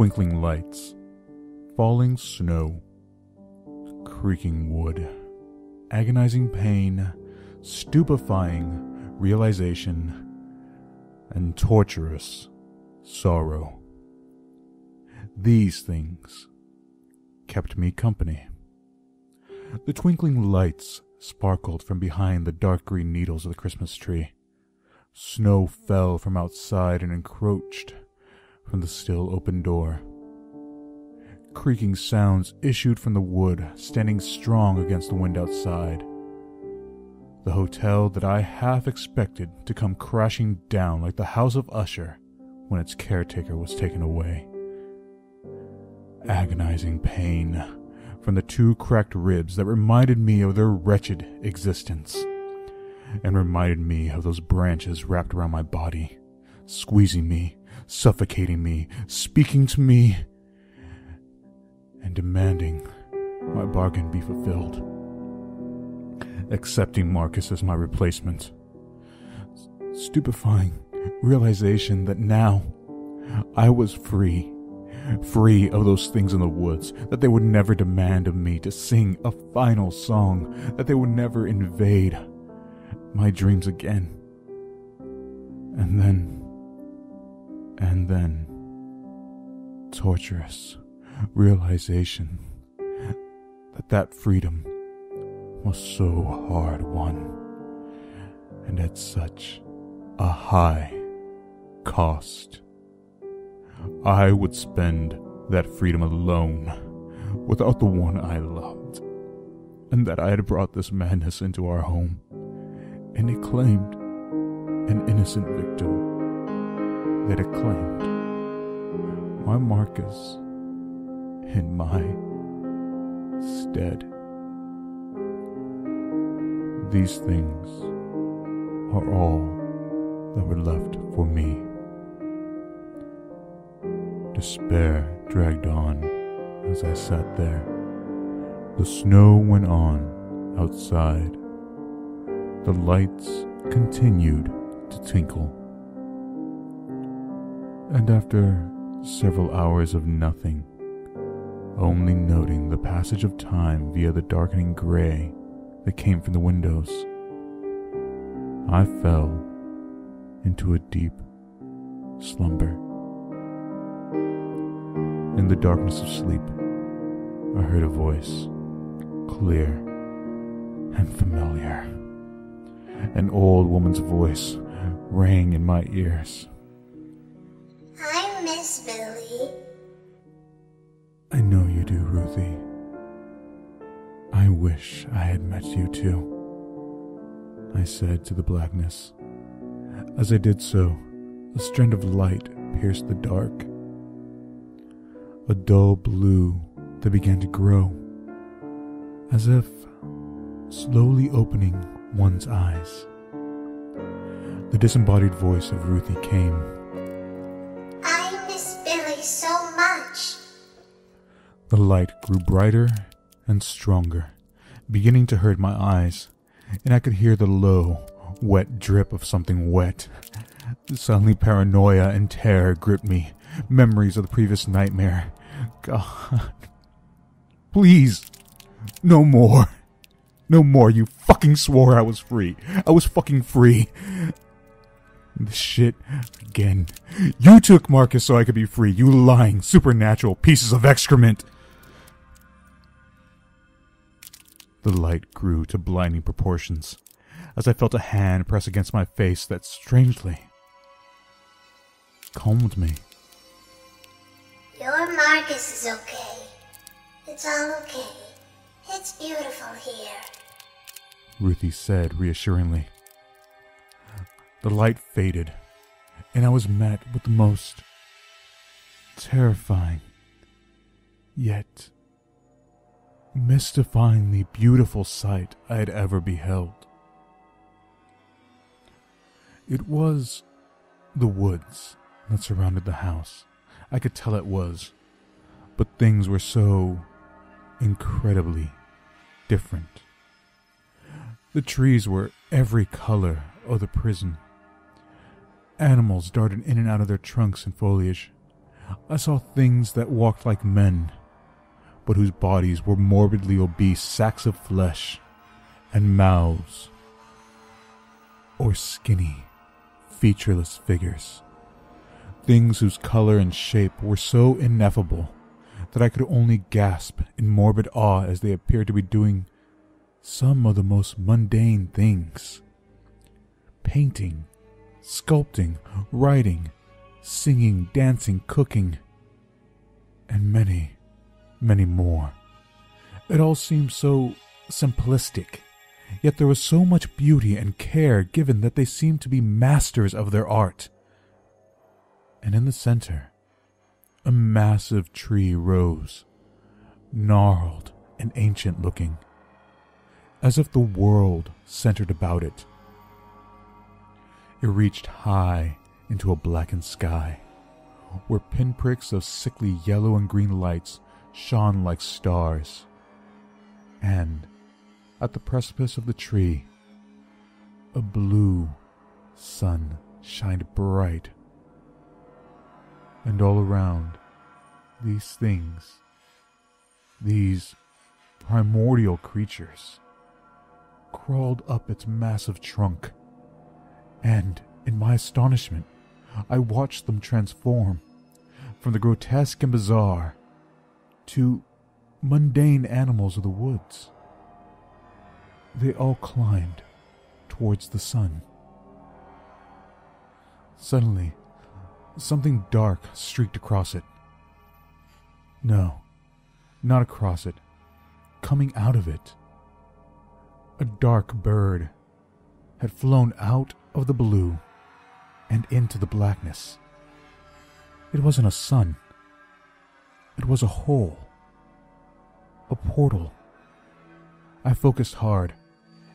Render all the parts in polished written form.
twinkling lights, falling snow, creaking wood, agonizing pain, stupefying realization, and torturous sorrow. These things kept me company. The twinkling lights sparkled from behind the dark green needles of the Christmas tree. Snow fell from outside and encroached from the still open door. Creaking sounds issued from the wood, standing strong against the wind outside. The hotel that I half expected to come crashing down like the house of Usher when its caretaker was taken away. Agonizing pain from the two cracked ribs that reminded me of their wretched existence, and reminded me of those branches wrapped around my body, squeezing me, suffocating me, speaking to me, and demanding my bargain be fulfilled. Accepting Marcus as my replacement. Stupefying realization that now I was free of those things in the woods, that they would never demand of me to sing a final song, that they would never invade my dreams again. And then, torturous realization that freedom was so hard won, and at such a high cost. I would spend that freedom alone, without the one I loved, and that I had brought this madness into our home, and it claimed an innocent victim, that it claimed my Marcus in my stead. These things are all that were left for me. Despair dragged on as I sat there. The snow went on outside. The lights continued to twinkle. And after several hours of nothing, only noting the passage of time via the darkening gray that came from the windows, I fell into a deep slumber. In the darkness of sleep, I heard a voice, clear and familiar. An old woman's voice rang in my ears. "Hi, Miss Billy." I know you do, Ruthie. I wish I had met you too, I said to the blackness. As I did so, a strand of light pierced the dark. A dull blue that began to grow, as if slowly opening one's eyes. The disembodied voice of Ruthie came. "I miss Billy so much." The light grew brighter and stronger, beginning to hurt my eyes, and I could hear the low, wet drip of something wet. Suddenly paranoia and terror gripped me, memories of the previous nightmare. God. Please. No more. No more. You fucking swore I was free. I was fucking free. This shit again. You took Marcus so I could be free. You lying, supernatural pieces of excrement. The light grew to blinding proportions as I felt a hand press against my face that strangely calmed me. "Your Marcus is okay. It's all okay. It's beautiful here," Ruthie said reassuringly. The light faded, and I was met with the most terrifying, yet mystifyingly beautiful sight I had ever beheld. It was the woods that surrounded the house. I could tell it was, but things were so incredibly different. The trees were every color of the prison. Animals darted in and out of their trunks and foliage. I saw things that walked like men, but whose bodies were morbidly obese sacks of flesh and mouths, or skinny, featureless figures. Things whose color and shape were so ineffable that I could only gasp in morbid awe as they appeared to be doing some of the most mundane things. Painting, sculpting, writing, singing, dancing, cooking, and many, many more. It all seemed so simplistic, yet there was so much beauty and care given that they seemed to be masters of their art. And in the center, a massive tree rose, gnarled and ancient looking, as if the world centered about it. It reached high into a blackened sky, where pinpricks of sickly yellow and green lights shone like stars. And, at the precipice of the tree, a blue sun shined bright. And all around, these things, these primordial creatures, crawled up its massive trunk, and, in my astonishment, I watched them transform from the grotesque and bizarre to mundane animals of the woods. They all climbed towards the sun. Suddenly, something dark streaked across it. No, not across it. Coming out of it. A dark bird had flown out of the blue and into the blackness. It wasn't a sun. It was a hole. A portal. I focused hard,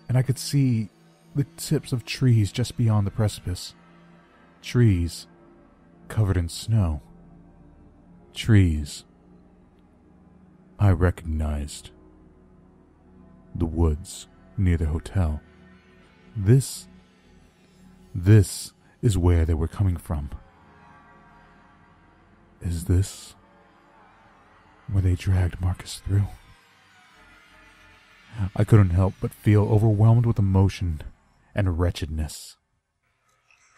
and I could see the tips of trees just beyond the precipice. Trees covered in snow. Trees I recognized. The woods near the hotel. This is where they were coming from. Is this where they dragged Marcus through? I couldn't help but feel overwhelmed with emotion and wretchedness.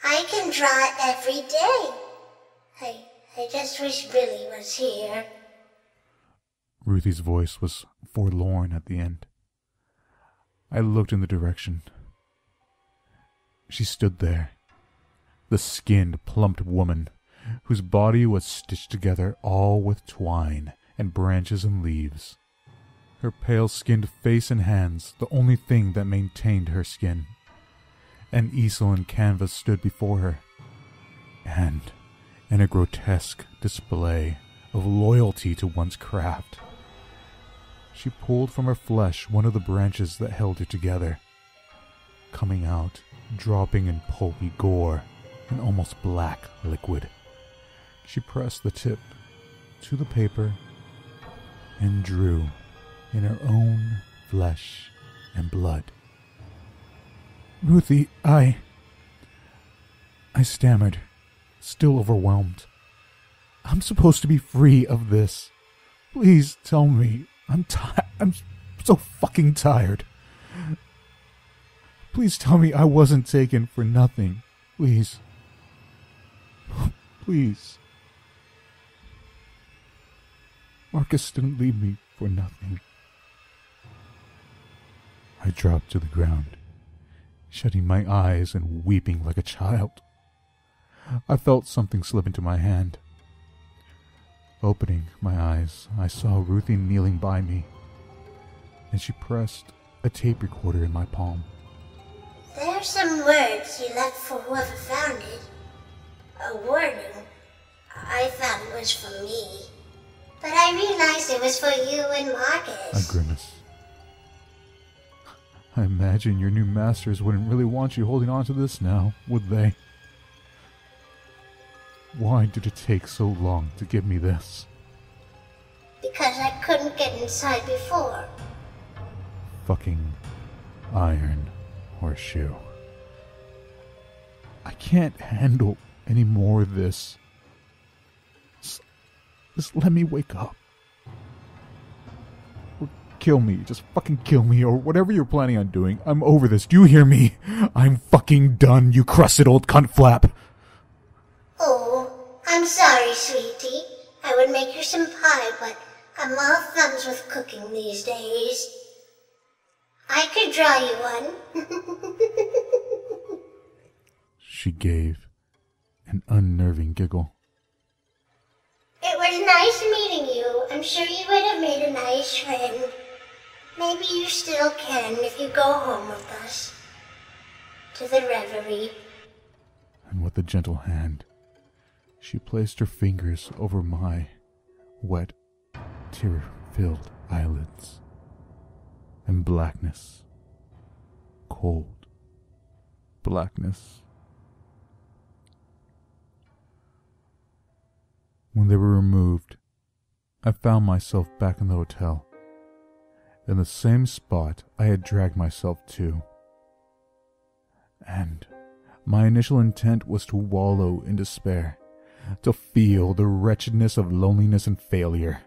I can draw every day. I just wish Billy was here. Ruthie's voice was forlorn at the end. I looked in the direction. She stood there, the skinned, plump woman, whose body was stitched together all with twine and branches and leaves. Her pale-skinned face and hands, the only thing that maintained her skin. An easel and canvas stood before her, and in a grotesque display of loyalty to one's craft, she pulled from her flesh one of the branches that held her together, coming out, dropping in pulpy gore and almost black liquid. She pressed the tip to the paper and drew in her own flesh and blood. Ruthie, I stammered, still overwhelmed. I'm supposed to be free of this. Please tell me. I'm so fucking tired. Please tell me I wasn't taken for nothing. Please. Please. Marcus didn't leave me for nothing. I dropped to the ground, shutting my eyes and weeping like a child. I felt something slip into my hand. Opening my eyes, I saw Ruthie kneeling by me, and she pressed a tape recorder in my palm. There's some words you left for whoever found it. A warning. I thought it was for me, but I realized it was for you and Marcus. I grimaced. I imagine your new masters wouldn't really want you holding on to this now, would they? Why did it take so long to give me this? Because I couldn't get inside before. Fucking iron horseshoe. I can't handle any more of this. Just let me wake up. Or kill me. Just fucking kill me, or whatever you're planning on doing. I'm over this. Do you hear me? I'm fucking done, you crusted old cunt flap. Oh, I'm sorry, sweetie. I would make you some pie, but I'm all thumbs with cooking these days. I could draw you one. She gave an unnerving giggle. It was nice meeting you. I'm sure you would have made a nice friend. Maybe you still can if you go home with us. To the reverie. And with a gentle hand, she placed her fingers over my wet, tear-filled eyelids. And blackness. Cold blackness. When they were removed, I found myself back in the hotel, in the same spot I had dragged myself to. And my initial intent was to wallow in despair, to feel the wretchedness of loneliness and failure.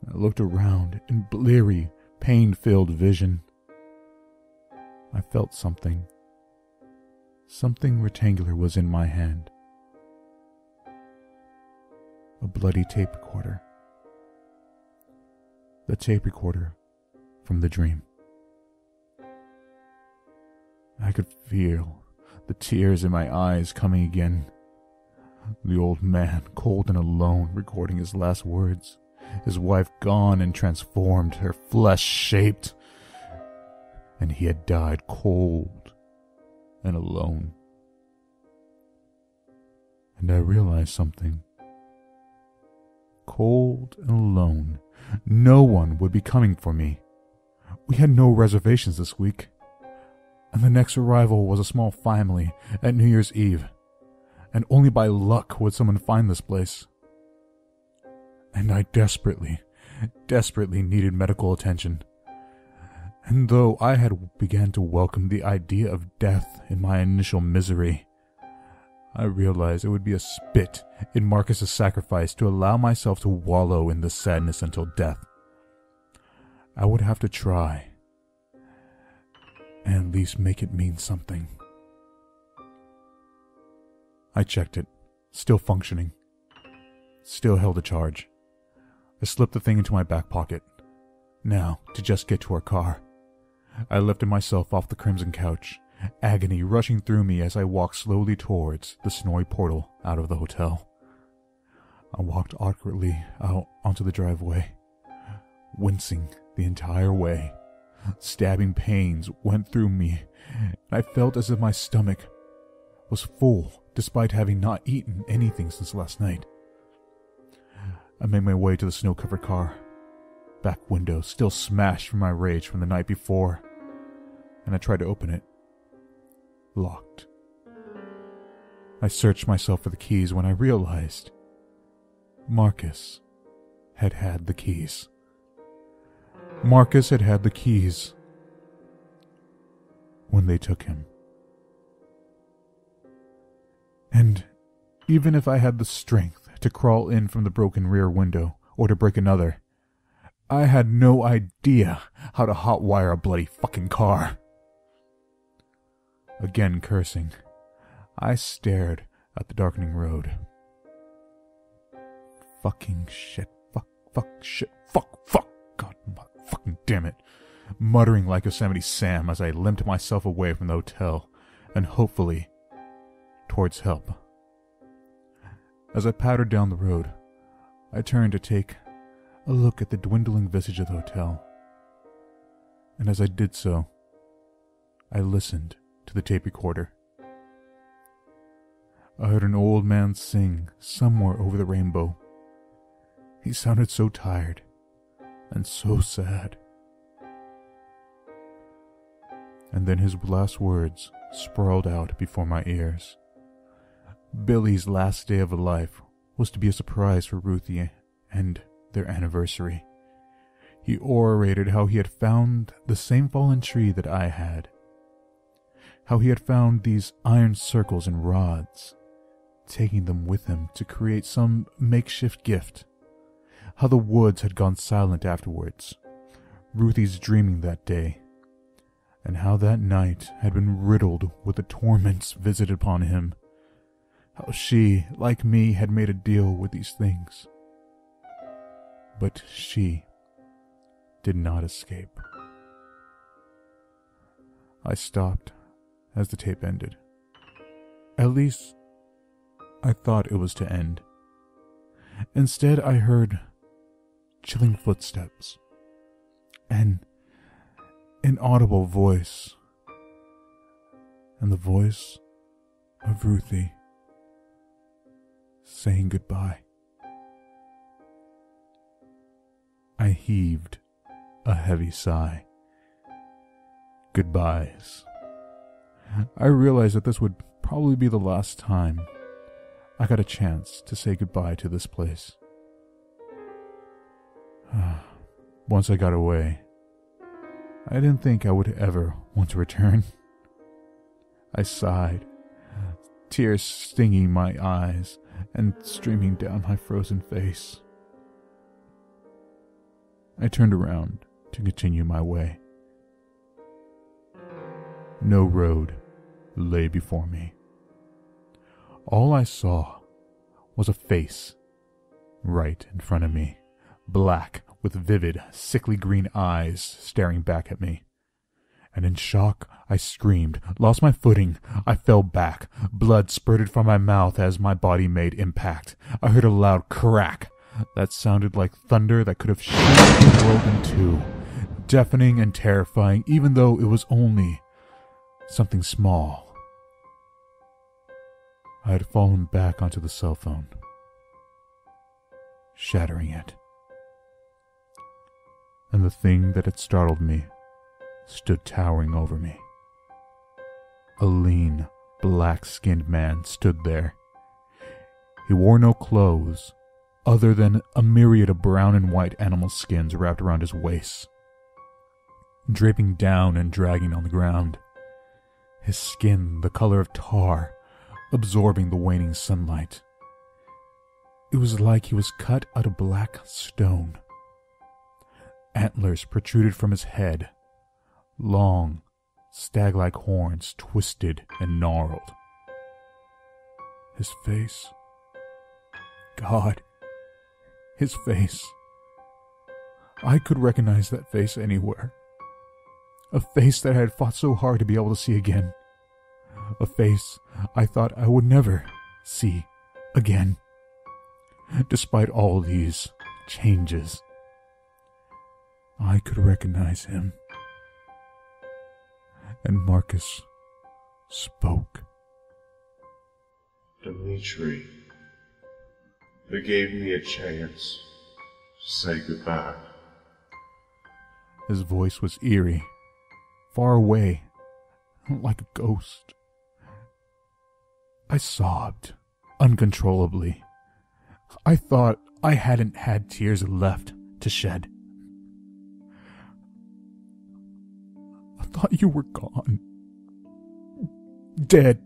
I looked around in bleary, pain-filled vision. I felt something. Something rectangular was in my hand. A bloody tape recorder. The tape recorder from the dream. I could feel the tears in my eyes coming again. The old man, cold and alone, recording his last words. His wife gone and transformed, her flesh shaped. And he had died cold and alone. And I realized something. Cold and alone, no one would be coming for me. We had no reservations this week. And the next arrival was a small family at New Year's Eve. And only by luck would someone find this place. And I desperately needed medical attention. And though I had begun to welcome the idea of death in my initial misery, I realized it would be a spit in Marcus's sacrifice to allow myself to wallow in this sadness until death. I would have to try, and at least make it mean something. I checked it, still functioning, still held a charge. I slipped the thing into my back pocket. Now, to just get to our car. I lifted myself off the crimson couch, agony rushing through me as I walked slowly towards the snowy portal out of the hotel. I walked awkwardly out onto the driveway, wincing the entire way. Stabbing pains went through me, and I felt as if my stomach was full despite having not eaten anything since last night. I made my way to the snow-covered car, back window still smashed from my rage from the night before, and I tried to open it. Locked. I searched myself for the keys when I realized Marcus had the keys. Marcus had the keys when they took him. And even if I had the strength to crawl in from the broken rear window or to break another, I had no idea how to hotwire a bloody fucking car. Again cursing, I stared at the darkening road. Fucking shit, fuck, shit, fuck, God, fucking damn it. Muttering like Yosemite Sam as I limped myself away from the hotel and hopefully towards help. As I pattered down the road, I turned to take a look at the dwindling visage of the hotel. And as I did so, I listened to the tape recorder. I heard an old man sing somewhere over the rainbow. He sounded so tired and so sad. And then his last words sprawled out before my ears. Billy's last day of life was to be a surprise for Ruthie and their anniversary. He orated how he had found the same fallen tree that I had. How he had found these iron circles and rods, taking them with him to create some makeshift gift. How the woods had gone silent afterwards. Ruthie's dreaming that day. And how that night had been riddled with the torments visited upon him. How she, like me, had made a deal with these things. But she did not escape. I stopped as the tape ended. At least, I thought it was to end. Instead, I heard chilling footsteps, an inaudible voice, and the voice of Ruthie saying goodbye. I heaved a heavy sigh. Goodbyes. I realized that this would probably be the last time I got a chance to say goodbye to this place. Once I got away, I didn't think I would ever want to return. I sighed, tears stinging my eyes and streaming down my frozen face. I turned around to continue my way. No road lay before me. All I saw was a face right in front of me, black with vivid, sickly green eyes staring back at me. And in shock, I screamed, lost my footing. I fell back. Blood spurted from my mouth as my body made impact. I heard a loud crack that sounded like thunder that could have shaken the world in two, deafening and terrifying, even though it was only something small. I had fallen back onto the cell phone, shattering it. And the thing that had startled me stood towering over me. A lean, black-skinned man stood there. He wore no clothes other than a myriad of brown and white animal skins wrapped around his waist, draping down and dragging on the ground. His skin the color of tar, absorbing the waning sunlight. It was like he was cut out of black stone. Antlers protruded from his head, long, stag-like horns twisted and gnarled. His face. God, his face. I could recognize that face anywhere. A face that I had fought so hard to be able to see again. A face I thought I would never see again. Despite all these changes, I could recognize him. And Marcus spoke. Dimitri, they gave me a chance to say goodbye. His voice was eerie, far away, like a ghost. I sobbed uncontrollably. I thought I hadn't had tears left to shed. I thought you were gone. Dead.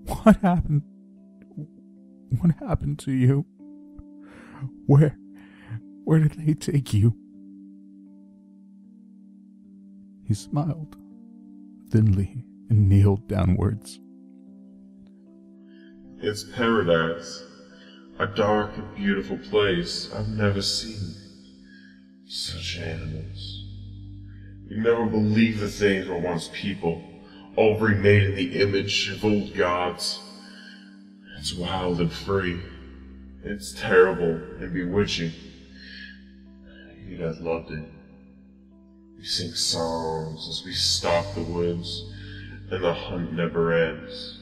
What happened? What happened to you? Where did they take you? He smiled thinly and kneeled downwards. It's paradise, a dark and beautiful place. I've never seen such animals. You never believe the things were once people, all remade in the image of old gods. It's wild and free. It's terrible and bewitching. You guys loved it. We sing songs as we stalk the woods, and the hunt never ends.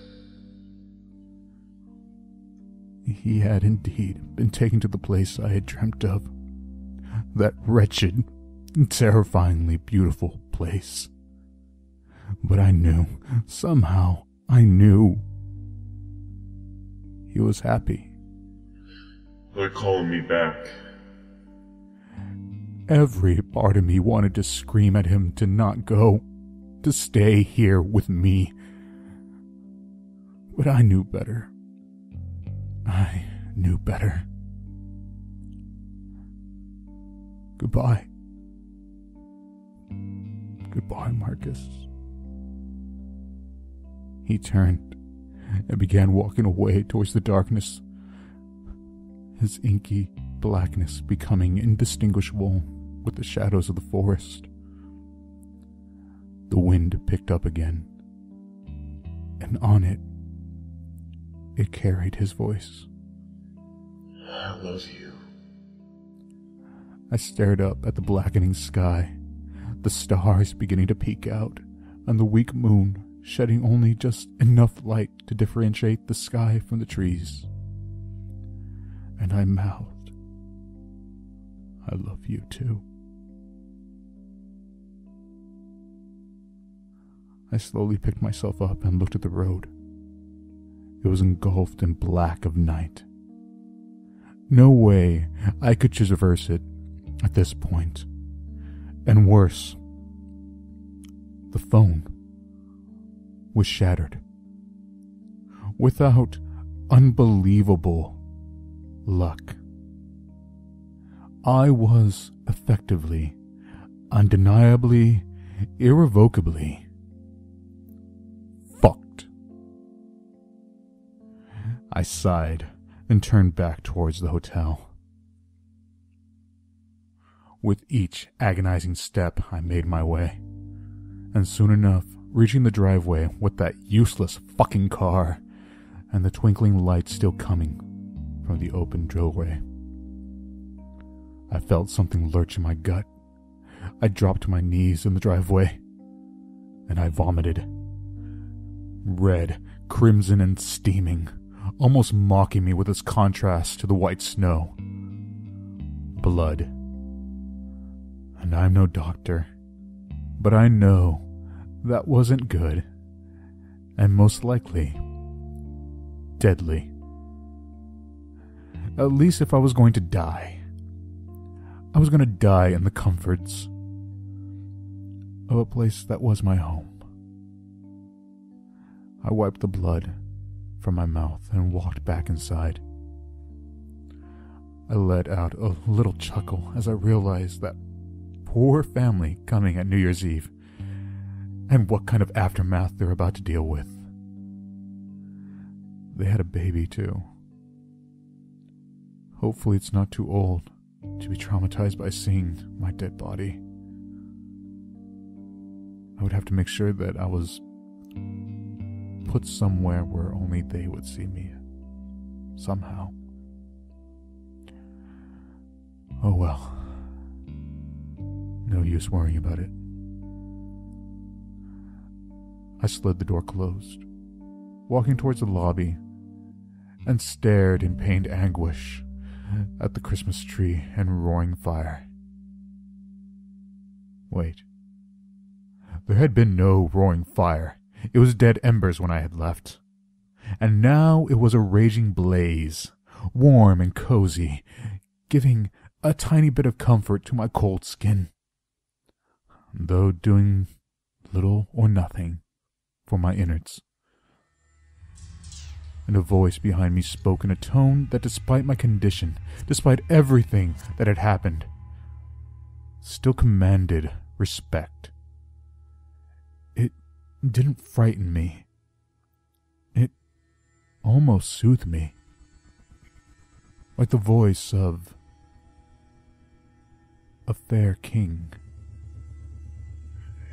He had indeed been taken to the place I had dreamt of. That wretched, terrifyingly beautiful place. But I knew, somehow I knew, he was happy. They're calling me back. Every part of me wanted to scream at him to not go, to stay here with me. But I knew better. I knew better. Goodbye. Goodbye, Marcus. He turned and began walking away towards the darkness, his inky blackness becoming indistinguishable with the shadows of the forest. The wind picked up again, and on it carried his voice. I love you. I stared up at the blackening sky, the stars beginning to peek out, and the weak moon shedding only just enough light to differentiate the sky from the trees. And I mouthed, I love you too. I slowly picked myself up and looked at the road. It was engulfed in black of night. No way I could traverse it at this point. And worse, the phone was shattered. Without unbelievable luck, I was effectively, undeniably, irrevocably fucked. I sighed and turned back towards the hotel. With each agonizing step, I made my way, and soon enough, reaching the driveway with that useless fucking car and the twinkling lights still coming from the open drillway. I felt something lurch in my gut. I dropped to my knees in the driveway, and I vomited. Red, crimson, and steaming, almost mocking me with its contrast to the white snow. Blood. And I'm no doctor, but I know that wasn't good, and most likely deadly. At least if I was going to die, I was going to die in the comforts of a place that was my home. I wiped the blood from my mouth and walked back inside. I let out a little chuckle as I realized that poor family coming at New Year's Eve, and what kind of aftermath they're about to deal with. They had a baby too. Hopefully it's not too old to be traumatized by seeing my dead body. I would have to make sure that I was put somewhere where only they would see me. Somehow. Oh well. No use worrying about it. I slid the door closed, walking towards the lobby, and stared in pained anguish at the Christmas tree and roaring fire. Wait. There had been no roaring fire. It was dead embers when I had left. And now it was a raging blaze, warm and cozy, giving a tiny bit of comfort to my cold skin, though doing little or nothing for my innards. And a voice behind me spoke in a tone that, despite my condition, despite everything that had happened, still commanded respect. It didn't frighten me. It almost soothed me. Like the voice of a fair king.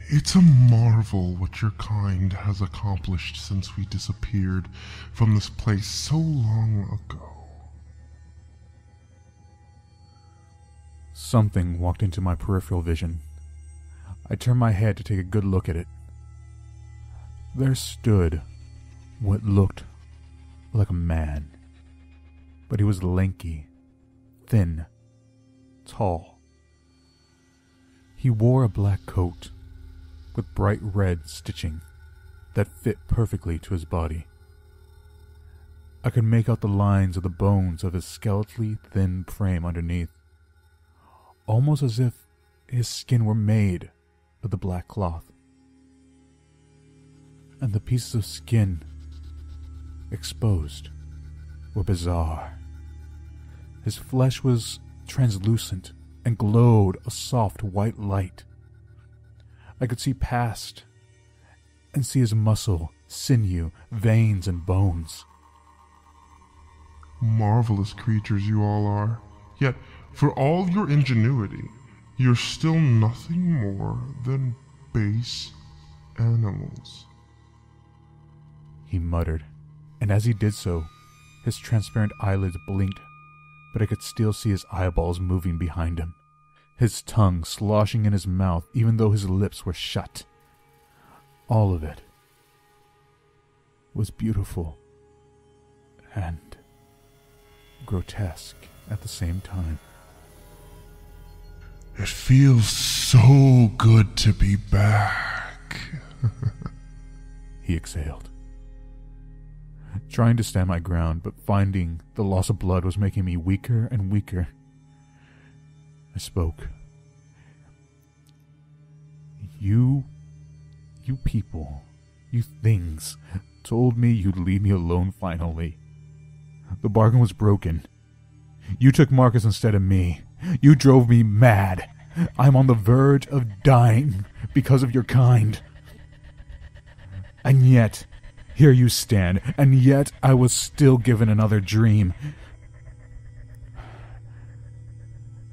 It's a marvel what your kind has accomplished since we disappeared from this place so long ago. Something walked into my peripheral vision. I turned my head to take a good look at it. There stood what looked like a man, but he was lanky, thin, tall. He wore a black coat with bright red stitching that fit perfectly to his body. I could make out the lines of the bones of his skeletally thin frame underneath, almost as if his skin were made of the black cloth. And the pieces of skin exposed, were bizarre. His flesh was translucent and glowed a soft white light. I could see past and see his muscle, sinew, veins, and bones. Marvelous creatures you all are, yet for all your ingenuity, you're still nothing more than base animals. He muttered, and as he did so, his transparent eyelids blinked, but I could still see his eyeballs moving behind him, his tongue sloshing in his mouth even though his lips were shut. All of it was beautiful and grotesque at the same time. It feels so good to be back. He exhaled, trying to stand my ground, but finding the loss of blood was making me weaker and weaker. I spoke. You people, you things, told me you'd leave me alone finally. The bargain was broken. You took Marcus instead of me. You drove me mad. I'm on the verge of dying because of your kind. And yet, here you stand, and yet I was still given another dream.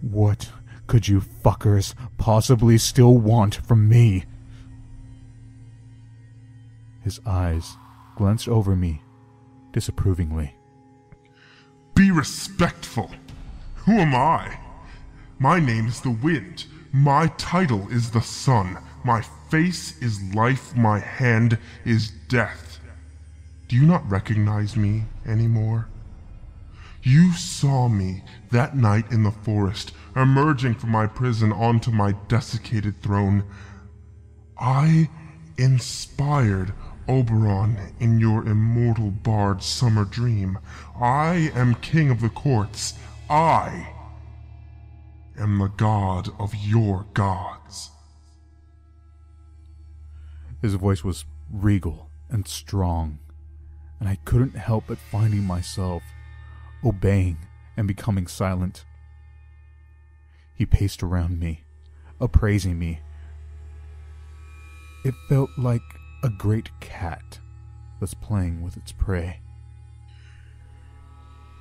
What could you fuckers possibly still want from me? His eyes glanced over me disapprovingly. Be respectful. Who am I? My name is the wind. My title is the sun. My face is life. My hand is death. Do you not recognize me anymore? You saw me that night in the forest, emerging from my prison onto my desiccated throne. I inspired Oberon in your immortal bard's summer dream. I am king of the courts. I am the god of your gods. His voice was regal and strong, and I couldn't help but finding myself obeying and becoming silent. He paced around me, appraising me. It felt like a great cat was playing with its prey.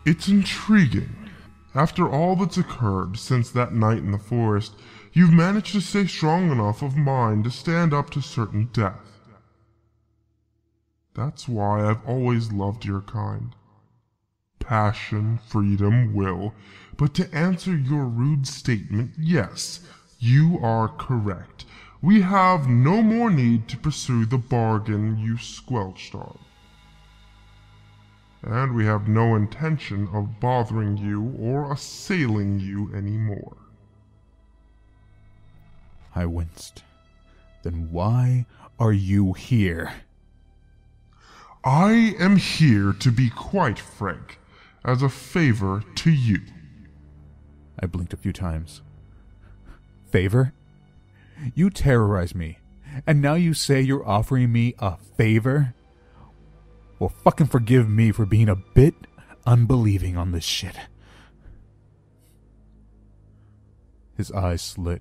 It's intriguing. After all that's occurred since that night in the forest, you've managed to stay strong enough of mind to stand up to certain death. That's why I've always loved your kind. Passion, freedom, will. But to answer your rude statement, yes, you are correct. We have no more need to pursue the bargain you squelched on. And we have no intention of bothering you or assailing you anymore. I winced. Then why are you here? I am here to be quite frank, as a favor to you. I blinked a few times. Favor? You terrorize me, and now you say you're offering me a favor? Well, fucking forgive me for being a bit unbelieving on this shit. His eyes slit,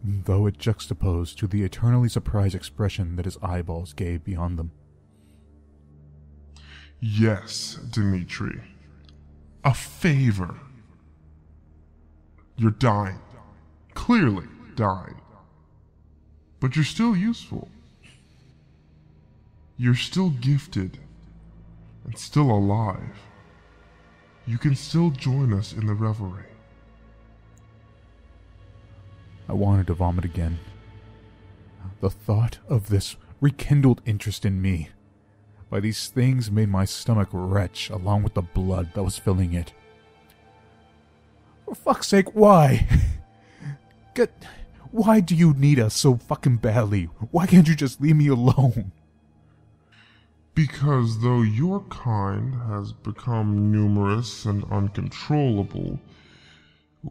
though it juxtaposed to the eternally surprised expression that his eyeballs gave beyond them. Yes, Dimitri. A favor. You're dying. Clearly dying. But you're still useful. You're still gifted. And still alive. You can still join us in the revelry. I wanted to vomit again. The thought of this rekindled interest in me by these things made my stomach retch along with the blood that was filling it. For fuck's sake, why? Why do you need us so fucking badly? Why can't you just leave me alone? Because though your kind has become numerous and uncontrollable,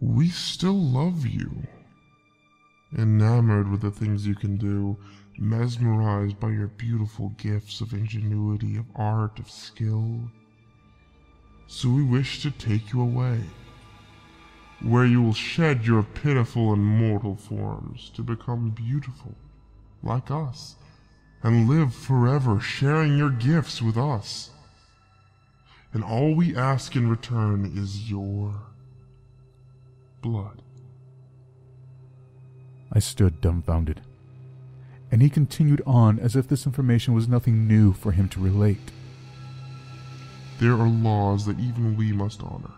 we still love you. enamored with the things you can do, mesmerized by your beautiful gifts of ingenuity, of art, of skill. So we wish to take you away, where you will shed your pitiful and mortal forms to become beautiful, like us, and live forever sharing your gifts with us. And all we ask in return is your blood. I stood dumbfounded, and he continued on as if this information was nothing new for him to relate. There are laws that even we must honor.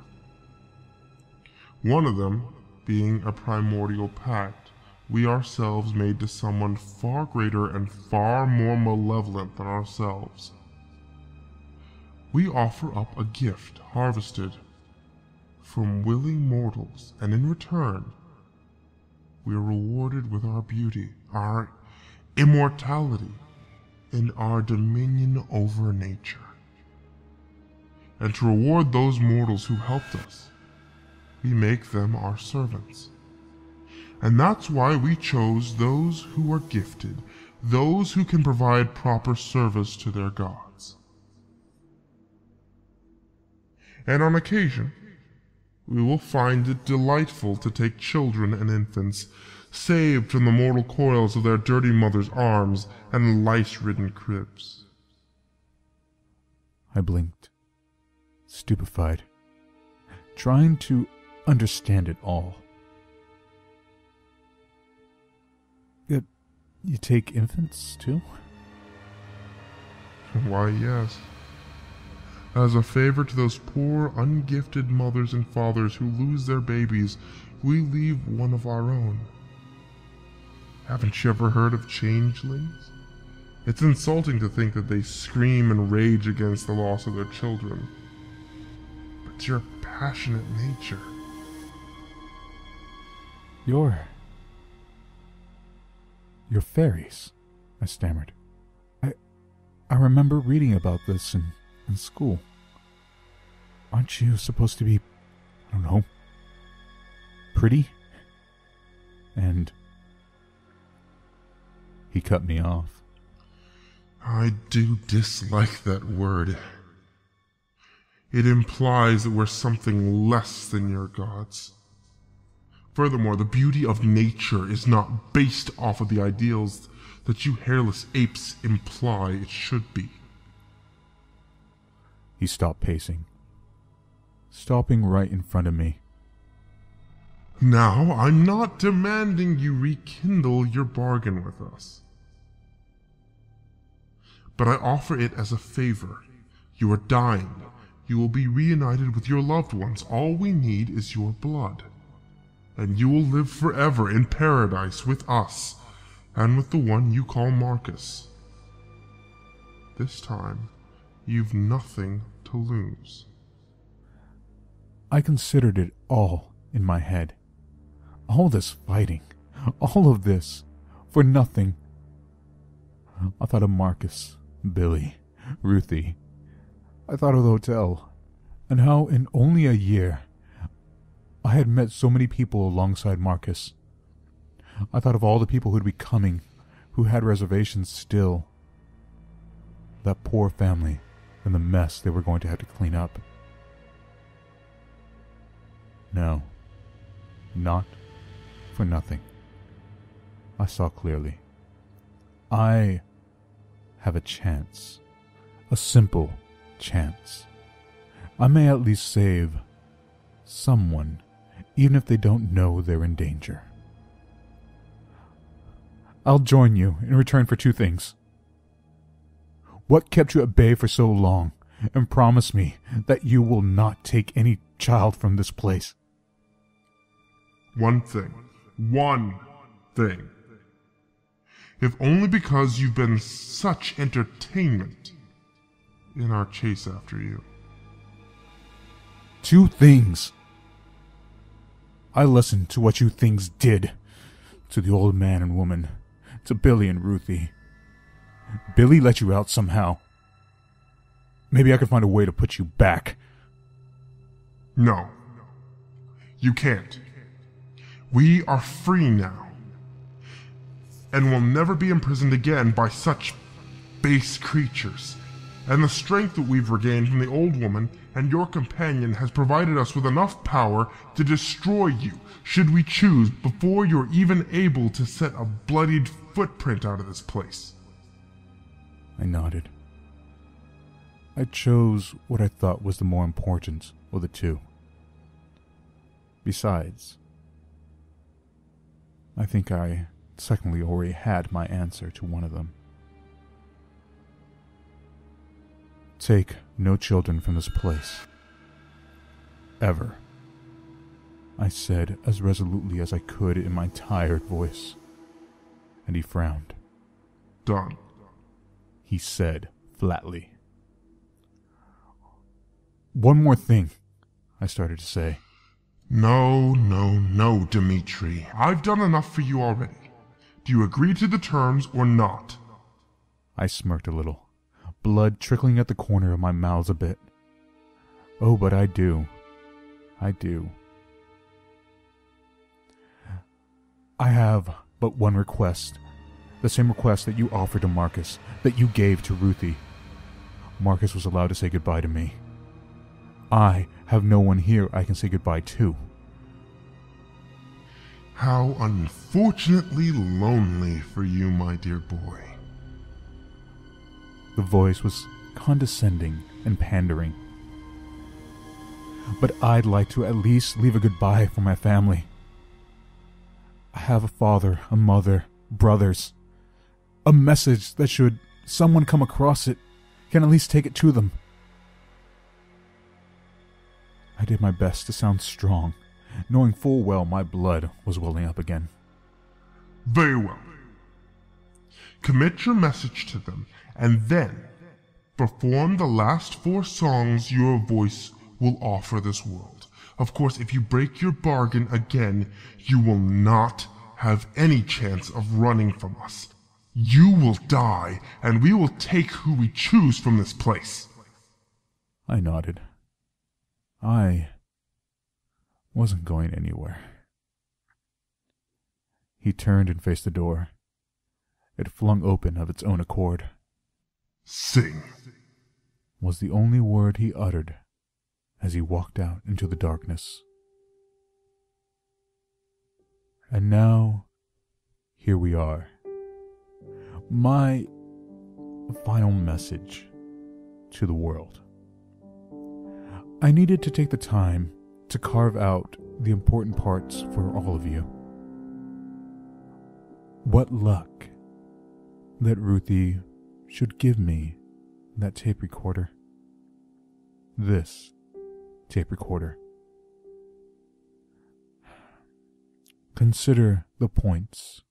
One of them being a primordial pact we ourselves made to someone far greater and far more malevolent than ourselves. We offer up a gift harvested from willing mortals, and in return, we are rewarded with our beauty, our immortality, and our dominion over nature. And to reward those mortals who helped us, we make them our servants. And that's why we chose those who are gifted, those who can provide proper service to their gods. And on occasion, we will find it delightful to take children and infants, saved from the mortal coils of their dirty mothers' arms and lice-ridden cribs. I blinked, stupefied, trying to understand it all. Yet, you take infants, too? Why, yes. As a favor to those poor, ungifted mothers and fathers who lose their babies, we leave one of our own. Haven't you ever heard of changelings? It's insulting to think that they scream and rage against the loss of their children. But it's your passionate nature. You're fairies, I stammered. I remember reading about this in school. Aren't you supposed to be, I don't know, pretty? And he cut me off. I do dislike that word. It implies that we're something less than your gods. Furthermore, the beauty of nature is not based off of the ideals that you hairless apes imply it should be. He stopped pacing, stopping right in front of me. Now, I'm not demanding you rekindle your bargain with us, but I offer it as a favor. You are dying. You will be reunited with your loved ones. All we need is your blood, and you will live forever in paradise with us and with the one you call Marcus. This time, you've nothing to lose. I considered it all in my head. All this fighting, all of this, for nothing. I thought of Marcus, Billy, Ruthie. I thought of the hotel, and how in only a year I had met so many people alongside Marcus. I thought of all the people who'd be coming, who had reservations still. That poor family and the mess they were going to have to clean up. No, not for nothing. I saw clearly. I have a chance. A simple chance. I may at least save someone, even if they don't know they're in danger. I'll join you in return for two things. What kept you at bay for so long? And promise me that you will not take any child from this place. One thing. One thing. If only because you've been such entertainment in our chase after you. Two things. I listened to what you things did to the old man and woman, to Billy and Ruthie. Billy let you out somehow. Maybe I could find a way to put you back. No. You can't. We are free now. and will never be imprisoned again by such base creatures. And the strength that we've regained from the old woman and your companion has provided us with enough power to destroy you, should we choose, before you're even able to set a bloodied footprint out of this place. I nodded. I chose what I thought was the more important of the two. Besides, I think I secondly already had my answer to one of them. Take no children from this place. Ever. I said as resolutely as I could in my tired voice. And he frowned. Done. He said flatly. One more thing, I started to say. No, Dimitri. I've done enough for you already. Do you agree to the terms or not? I smirked a little, blood trickling at the corner of my mouth a bit. Oh, but I do. I do. I have but one request. The same request that you offered to Marcus, that you gave to Ruthie. Marcus was allowed to say goodbye to me. I have no one here I can say goodbye to. How unfortunately lonely for you, my dear boy. The voice was condescending and pandering. But I'd like to at least leave a goodbye for my family. I have a father, a mother, brothers. A message that should someone come across it, can at least take it to them. I did my best to sound strong, knowing full well my blood was welling up again. Very well. Commit your message to them, and then perform the last 4 songs your voice will offer this world. Of course, if you break your bargain again, you will not have any chance of running from us. You will die, and we will take who we choose from this place. I nodded. I wasn't going anywhere. He turned and faced the door. It flung open of its own accord. Sing, was the only word he uttered as he walked out into the darkness. And now, here we are. My final message to the world. I needed to take the time to carve out the important parts for all of you. What luck that Ruthie should give me that tape recorder. This tape recorder. Consider the points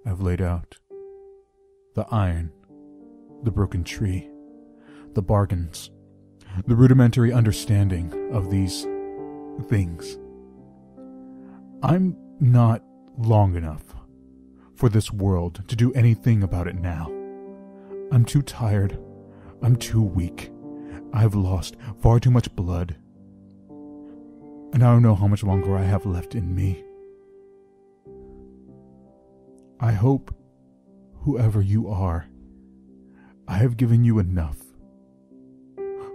I've laid out. The iron, the broken tree, the bargains, the rudimentary understanding of these things. I'm not long enough for this world to do anything about it now. I'm too tired. I'm too weak. I've lost far too much blood. And I don't know how much longer I have left in me. I hope, whoever you are, I have given you enough.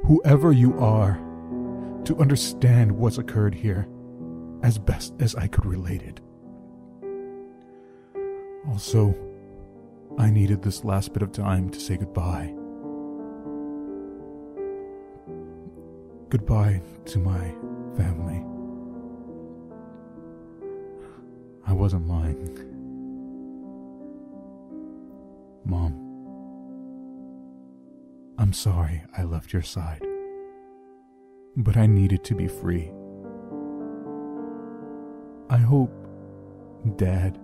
Whoever you are, to understand what's occurred here as best as I could relate it. Also, I needed this last bit of time to say goodbye. Goodbye to my family. I wasn't lying. Mom, I'm sorry I left your side, but I needed to be free. I hope Dad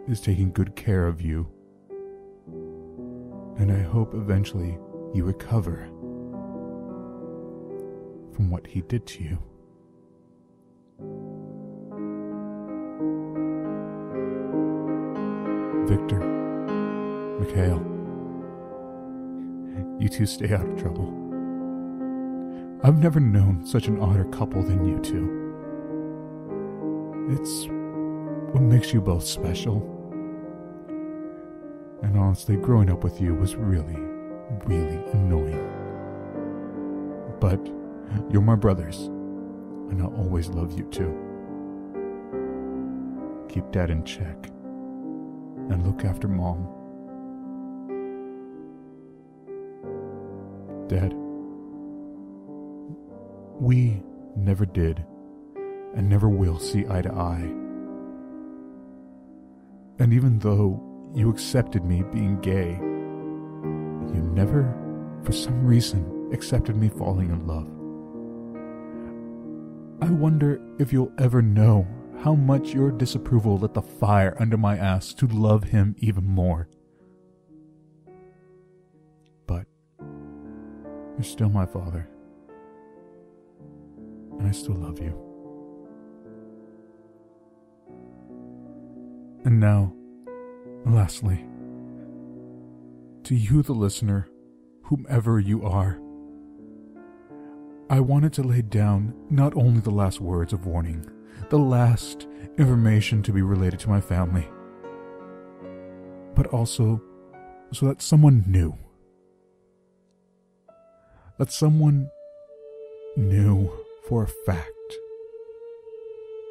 is taking good care of you, and I hope eventually you recover from what he did to you. Victor, Mikhail, you two stay out of trouble. I've never known such an odder couple than you two. It's what makes you both special. And honestly, growing up with you was really, really annoying. But you're my brothers, and I'll always love you too. Keep Dad in check, and look after Mom. Dad, we never did and never will see eye to eye. And even though you accepted me being gay, you never, for some reason, accepted me falling in love. I wonder if you'll ever know how much your disapproval lit the fire under my ass to love him even more. But you're still my father, and I still love you. And now, lastly, to you, the listener, whomever you are, I wanted to lay down not only the last words of warning, the last information to be related to my family, but also so that someone knew. That someone knew for a fact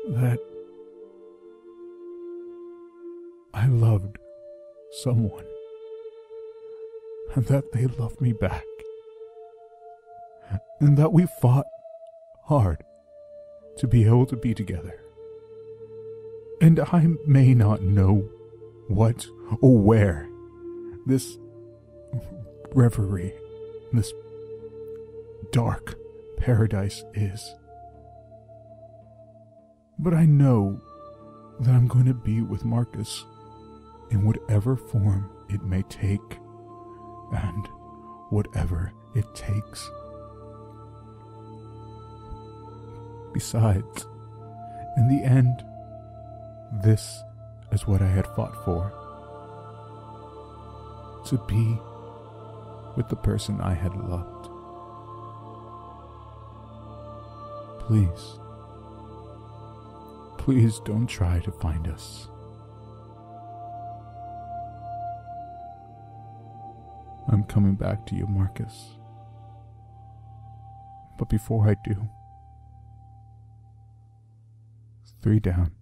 that I loved someone, and that they loved me back, and that we fought hard to be able to be together. And I may not know what or where this reverie, this dark paradise is, but I know that I'm going to be with Marcus in whatever form it may take, and whatever it takes. Besides, in the end, this is what I had fought for. To be with the person I had loved. Please, please don't try to find us. I'm coming back to you, Marcus. But before I do, 3 down.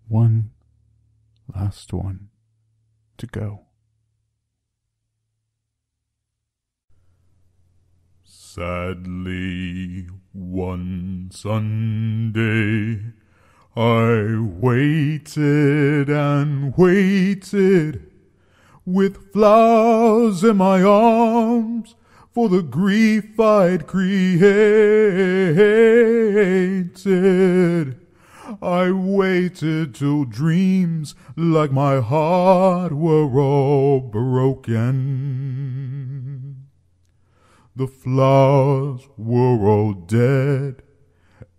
1 last one to go. Sadly, one Sunday, I waited and waited with flowers in my arms for the grief I'd created. I waited till dreams like my heart were all broken. The flowers were all dead,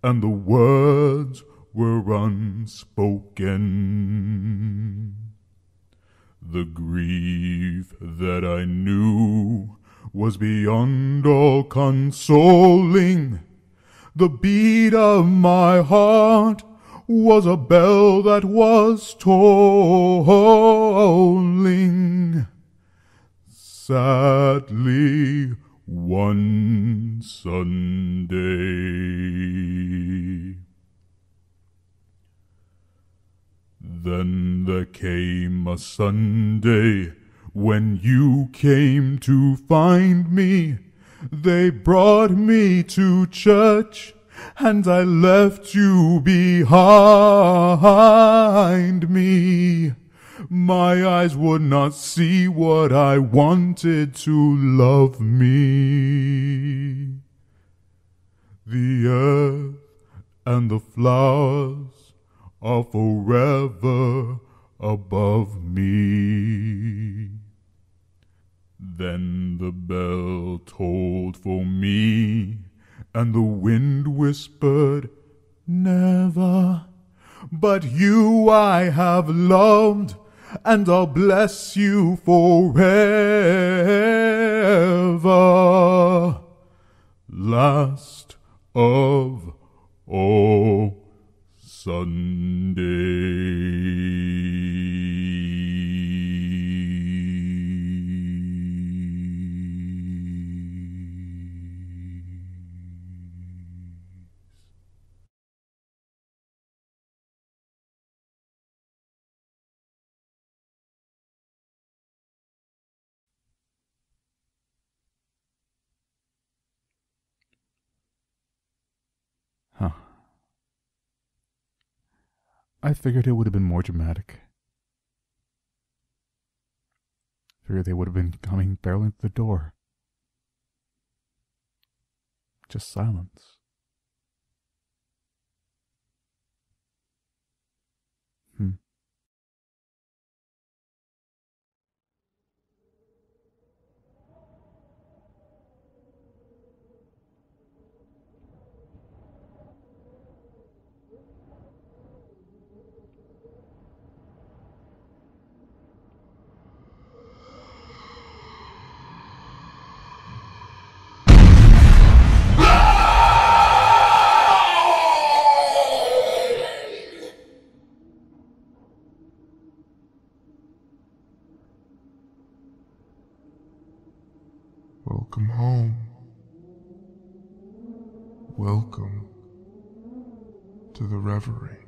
and the words were unspoken. The grief that I knew was beyond all consoling. The beat of my heart was a bell that was tolling. Sadly, one Sunday. Then there came a Sunday when you came to find me. They brought me to church, and I left you behind me. My eyes would not see what I wanted to love me. The earth and the flowers are forever above me. Then the bell tolled for me, and the wind whispered, never. But you I have loved, and I'll bless you forever. Last of all Sunday. I figured it would have been more dramatic. Figured they would have been coming barreling through the door. Just silence. Welcome home. Welcome to the reverie.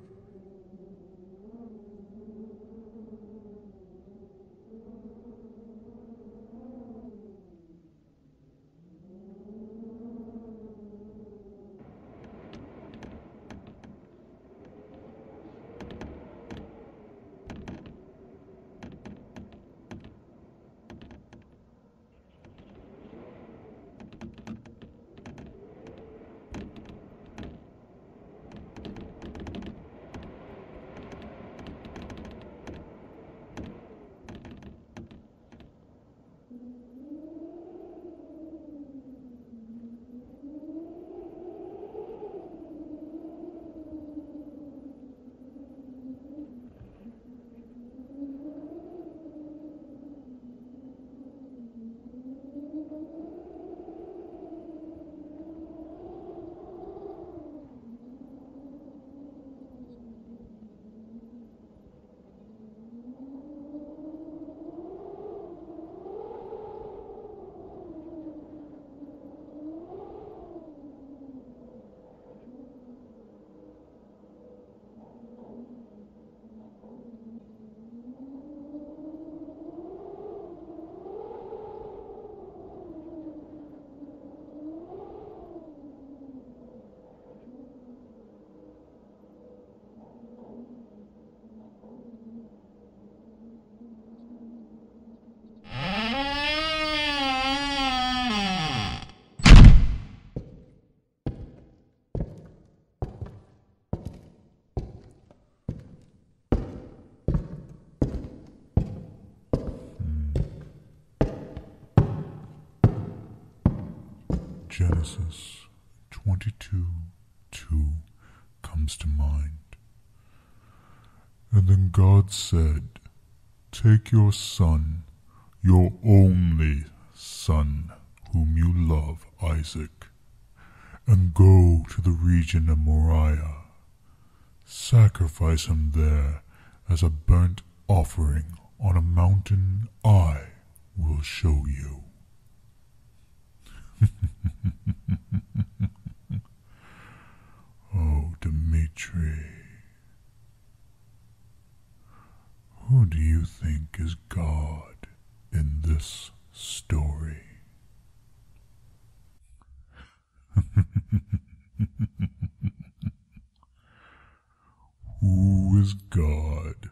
Genesis 22:2 comes to mind. And then God said, "Take your son, your only son, whom you love, Isaac, and go to the region of Moriah. Sacrifice him there as a burnt offering on a mountain I will show you." Oh, Dmitri, who do you think is God in this story? Who is God